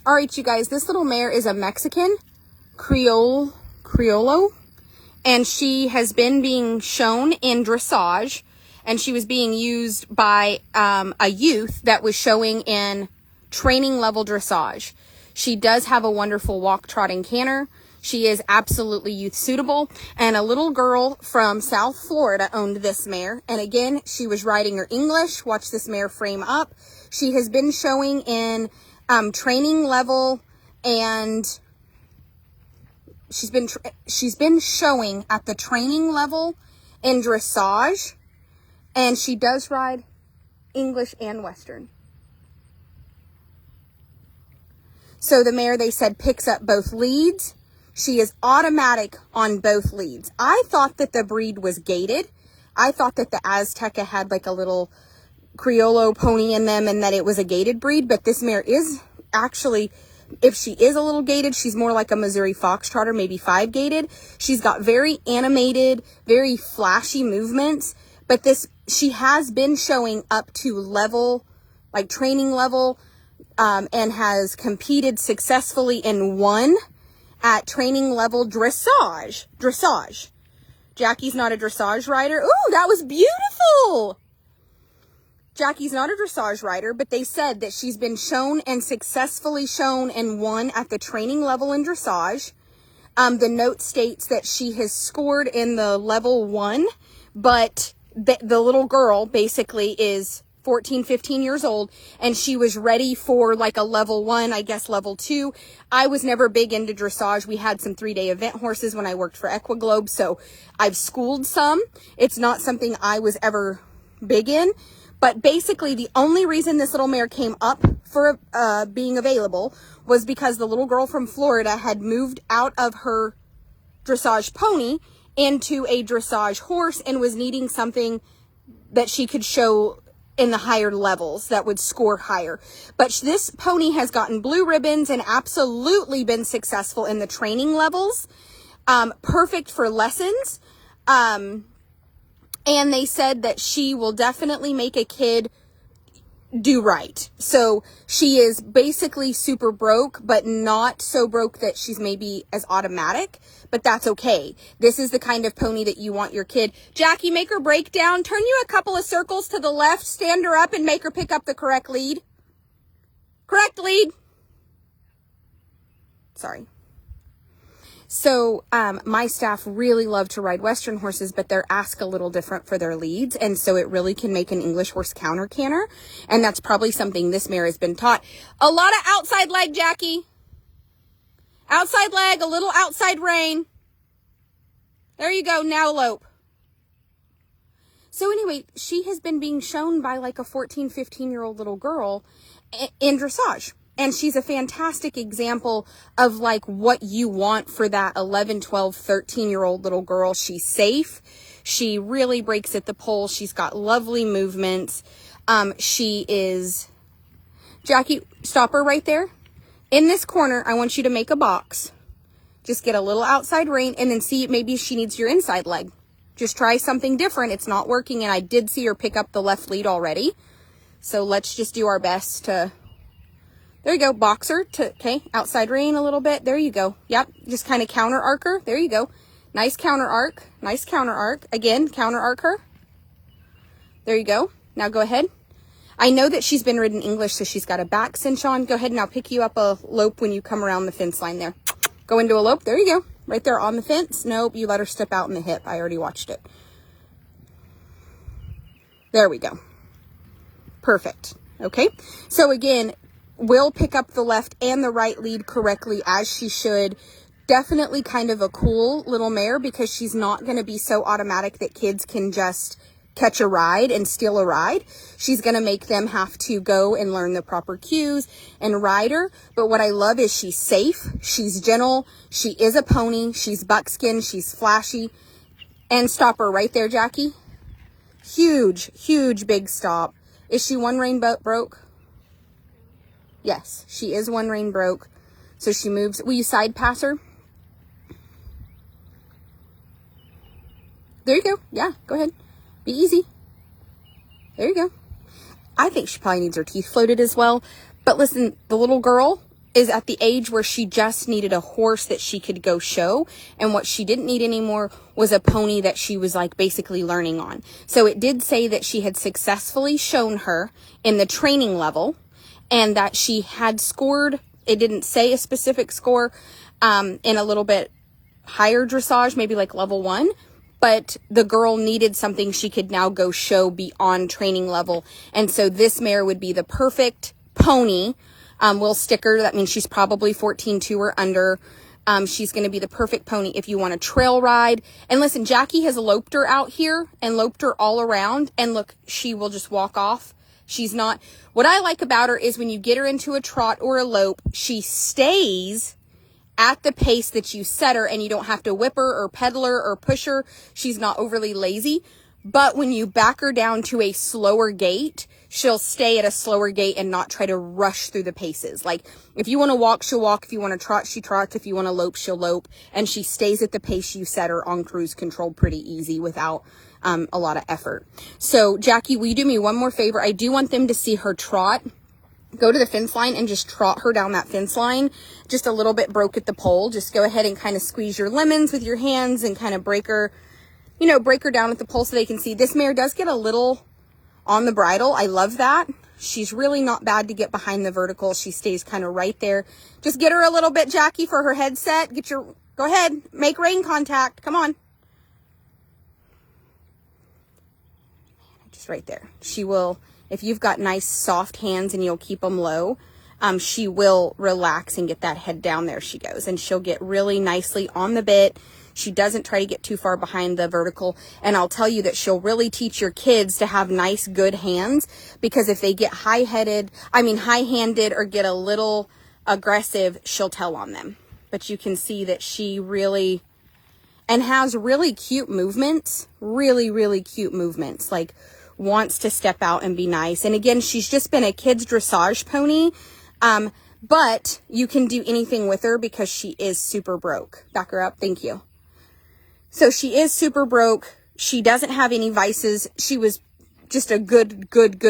All right, you guys, this little mare is a Mexican Criollo, and she has been being shown in dressage, and she was being used by a youth that was showing in training level dressage. She does have a wonderful walk, trot, and canter. She is absolutely youth suitable, and a little girl from South Florida owned this mare, and again, she was riding her English. Watch this mare frame up. She has been showing in training level, and she's been showing at the training level in dressage, and she does ride English and Western. So the mare, they said, picks up both leads. She is automatic on both leads. I thought that the breed was gated. I thought that the Azteca had like a little Criollo pony in them and that it was a gated breed, but this mare is actually, if she is a little gated, she's more like a Missouri Foxtrotter, maybe 5 gated. She's got very animated, very flashy movements, but she has been showing up to level, like training level, and has competed successfully and won at training level dressage. Jackie's not a dressage rider. Ooh, that was beautiful. Jackie's not a dressage rider, but they said that she's been shown and successfully shown and won at the training level in dressage. The note states that she has scored in the level 1, but the little girl basically is 14, 15 years old, and she was ready for like a level 1, I guess level 2. I was never big into dressage. We had some 3-day event horses when I worked for Equiglobe, so I've schooled some. It's not something I was ever big in, but basically the only reason this little mare came up for being available was because the little girl from Florida had moved out of her dressage pony into a dressage horse and was needing something that she could show in the higher levels that would score higher. But this pony has gotten blue ribbons and absolutely been successful in the training levels. Perfect for lessons. And they said that she will definitely make a kid do right. So she is basically super broke, but not so broke that she's maybe as automatic, but that's okay. This is the kind of pony that you want your kid. Jackie, make her break down. Turn you a couple of circles to the left, stand her up, and make her pick up the correct lead. Correct lead. Sorry. So, my staff really love to ride Western horses, but they're asked a little different for their leads. And so it really can make an English horse counter canter. And that's probably something this mare has been taught. A lot of outside leg, Jackie. Outside leg, a little outside rein. There you go. Now elope. So anyway, she has been being shown by like a 14, 15-year-old little girl in dressage. And she's a fantastic example of like what you want for that 11, 12, 13-year-old little girl. She's safe. She really breaks at the pole. She's got lovely movements. She is... Jackie, stop her right there. In this corner, I want you to make a box. Just get a little outside rein and then see maybe she needs your inside leg. Just try something different. It's not working, and I did see her pick up the left lead already. So let's just do our best to... There you go, boxer, okay, outside rein a little bit, there you go, yep, just kind of counter arc her, there you go, nice counter arc, again, counter arc her, there you go, now go ahead. I know that she's been ridden English, so she's got a back cinch on, go ahead and I'll pick you up a lope when you come around the fence line there. Go into a lope, there you go, right there on the fence, nope, you let her step out in the hip, I already watched it. There we go, perfect, okay, so again, will pick up the left and the right lead correctly as she should. Definitely kind of a cool little mare because she's not going to be so automatic that kids can just catch a ride and steal a ride. She's going to make them have to go and learn the proper cues and ride her. But what I love is she's safe, she's gentle, she is a pony, she's buckskin, she's flashy. And stop her right there, Jackie. Huge, huge big stop. Is she one rein broke? Yes, she is one rein broke. So she moves. Will you side pass her? There you go. Yeah, go ahead. Be easy. There you go. I think she probably needs her teeth floated as well. But listen, the little girl is at the age where she just needed a horse that she could go show. And what she didn't need anymore was a pony that she was like basically learning on. So it did say that she had successfully shown her in the training level and that she had scored. It didn't say a specific score, in a little bit higher dressage, maybe like level 1. But the girl needed something she could now go show beyond training level. And so this mare would be the perfect pony. We'll stick her. That means she's probably 14.2 or under. She's going to be the perfect pony if you want to trail ride. And listen, Jackie has loped her out here and loped her all around. And look, she will just walk off. She's not. What I like about her is when you get her into a trot or a lope, she stays at the pace that you set her and you don't have to whip her or pedal her or push her. She's not overly lazy. But when you back her down to a slower gait, she'll stay at a slower gait and not try to rush through the paces. Like if you want to walk, she'll walk. If you want to trot, she trots. If you want to lope, she'll lope. And she stays at the pace you set her on cruise control pretty easy without a lot of effort. So Jackie, will you do me one more favor? I do want them to see her trot. Go to the fence line and just trot her down that fence line. Just a little bit broke at the pole. Just go ahead and kind of squeeze your lemons with your hands and kind of break her down at the pole so they can see. This mare does get a little on the bridle. I love that. She's really not bad to get behind the vertical. She stays kind of right there. Just get her a little bit, Jackie, for her headset. Go ahead, make rein contact. Come on. Just right there. She will, if you've got nice soft hands and you'll keep them low, she will relax and get that head down. There she goes. And she'll get really nicely on the bit. She doesn't try to get too far behind the vertical. And I'll tell you that she'll really teach your kids to have nice, good hands, because if they get high-handed or get a little aggressive, she'll tell on them. But you can see that she really, and has really cute movements, really, really cute movements, like wants to step out and be nice. And again, she's just been a kid's dressage pony. But you can do anything with her because she is super broke. Back her up. Thank you. So she is super broke. She doesn't have any vices. She was just a good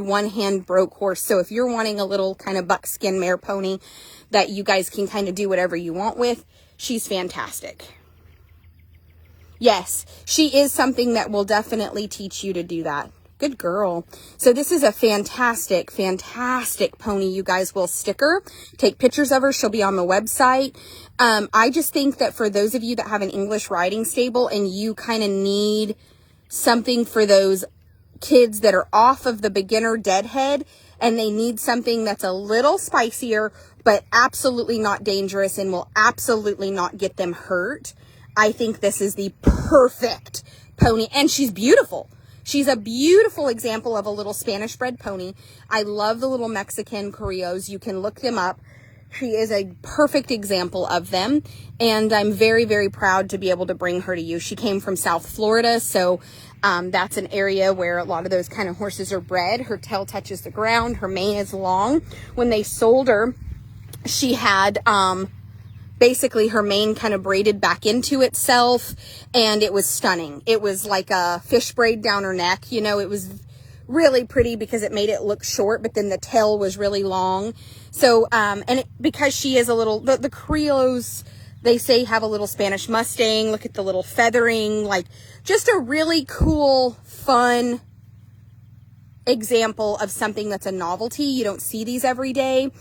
one-hand broke horse. So if you're wanting a little kind of buckskin mare pony that you guys can kind of do whatever you want with, she's fantastic. Yes, she is something that will definitely teach you to do that. Good girl. So this is a fantastic, fantastic pony. You guys will stick her, take pictures of her. She'll be on the website. I just think that for those of you that have an English riding stable and you kind of need something for those kids that are off of the beginner deadhead and they need something that's a little spicier, but absolutely not dangerous and will absolutely not get them hurt, I think this is the perfect pony. And she's beautiful. She's a beautiful example of a little Spanish bred pony. I love the little Mexican Corrillos. You can look them up. She is a perfect example of them. And I'm very, very proud to be able to bring her to you. She came from South Florida. So that's an area where a lot of those kind of horses are bred. Her tail touches the ground. Her mane is long. When they sold her, she had basically her mane kind of braided back into itself, and it was stunning. It was like a fish braid down her neck. You know, it was really pretty because it made it look short, but then the tail was really long. So, because she is a little, the Criollos, they say have a little Spanish Mustang. Look at the little feathering, like just a really cool, fun example of something that's a novelty. You don't see these every day.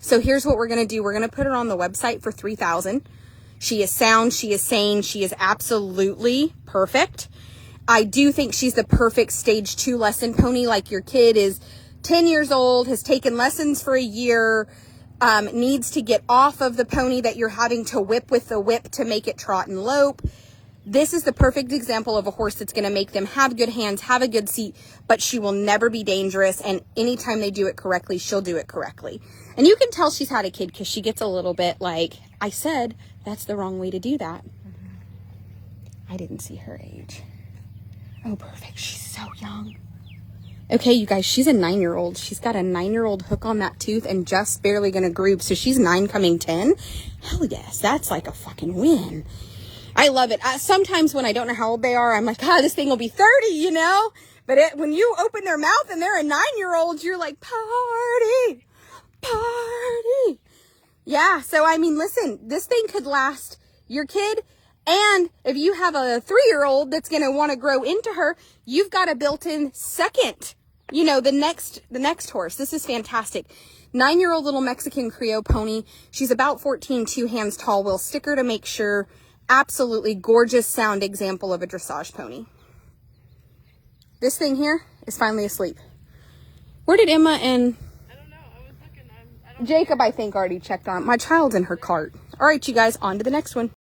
So here's what we're going to do. We're going to put her on the website for $3,000. She is sound. She is sane. She is absolutely perfect. I do think she's the perfect stage 2 lesson pony. Like your kid is 10 years old, has taken lessons for a year, needs to get off of the pony that you're having to whip with the whip to make it trot and lope. This is the perfect example of a horse that's going to make them have good hands, have a good seat, but she will never be dangerous. And anytime they do it correctly, she'll do it correctly. And you can tell she's had a kid because she gets a little bit like, I said, that's the wrong way to do that. I didn't see her age. Oh, perfect. She's so young. Okay, you guys, she's a 9-year-old. She's got a 9-year-old hook on that tooth and just barely going to groove. So she's 9 coming 10. Hell yes, that's like a fucking win. I love it. Sometimes when I don't know how old they are, I'm like, this thing will be 30, you know? But when you open their mouth and they're a 9-year-old, you're like, party, party. Yeah, so I mean, listen, this thing could last your kid, and if you have a 3-year-old that's going to want to grow into her, you've got a built-in second, you know, the next horse. This is fantastic. 9-year-old little Mexican Creole pony. She's about 14, 2 hands tall. We'll stick her to make sure. Absolutely gorgeous sound example of a dressage pony. This thing here is finally asleep. Where did Emma and Jacob, I think, already checked on? My child's in her cart. All right, you guys, on to the next one.